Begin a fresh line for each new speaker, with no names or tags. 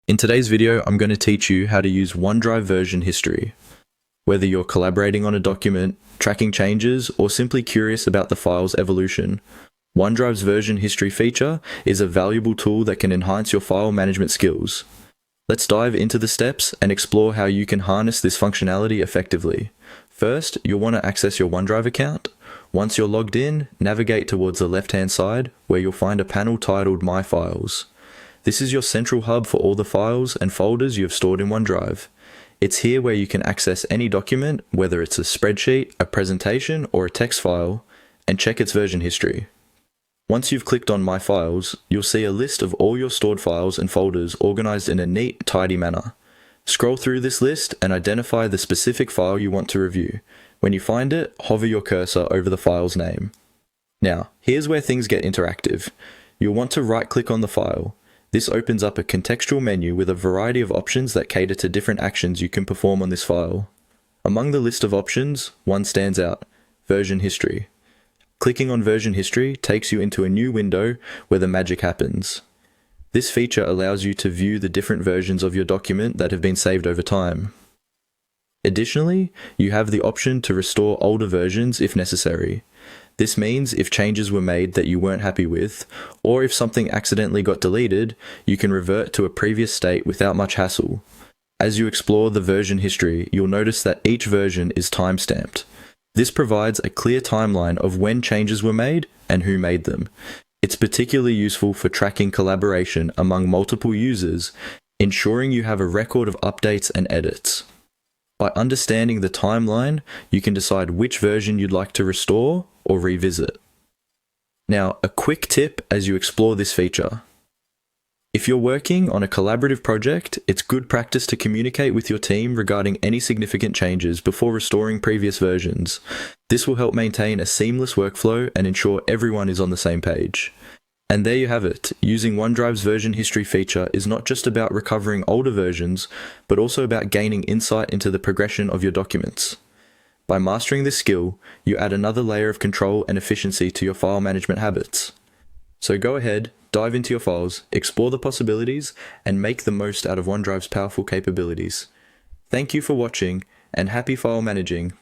In today's video, I'm going to teach you how to use OneDrive Version History. Whether you're collaborating on a document, tracking changes, or simply curious about the file's evolution, OneDrive's Version History feature is a valuable tool that can enhance your file management skills. Let's dive into the steps and explore how you can harness this functionality effectively. First, you'll want to access your OneDrive account. Once you're logged in, navigate towards the left-hand side where you'll find a panel titled My Files. This is your central hub for all the files and folders you have stored in OneDrive. It's here where you can access any document, whether it's a spreadsheet, a presentation, or a text file, and check its version history. Once you've clicked on My Files, you'll see a list of all your stored files and folders organized in a neat, tidy manner. Scroll through this list and identify the specific file you want to review. When you find it, hover your cursor over the file's name. Now, here's where things get interactive. You'll want to right-click on the file. This opens up a contextual menu with a variety of options that cater to different actions you can perform on this file. Among the list of options, one stands out: Version History. Clicking on Version History takes you into a new window where the magic happens. This feature allows you to view the different versions of your document that have been saved over time. Additionally, you have the option to restore older versions if necessary. This means if changes were made that you weren't happy with, or if something accidentally got deleted, you can revert to a previous state without much hassle. As you explore the version history, you'll notice that each version is time-stamped. This provides a clear timeline of when changes were made and who made them. It's particularly useful for tracking collaboration among multiple users, ensuring you have a record of updates and edits. By understanding the timeline, you can decide which version you'd like to restore or revisit. Now, a quick tip as you explore this feature. If you're working on a collaborative project, it's good practice to communicate with your team regarding any significant changes before restoring previous versions. This will help maintain a seamless workflow and ensure everyone is on the same page. And there you have it. Using OneDrive's version history feature is not just about recovering older versions, but also about gaining insight into the progression of your documents. By mastering this skill, you add another layer of control and efficiency to your file management habits. So go ahead, dive into your files, explore the possibilities, and make the most out of OneDrive's powerful capabilities. Thank you for watching, and happy file managing.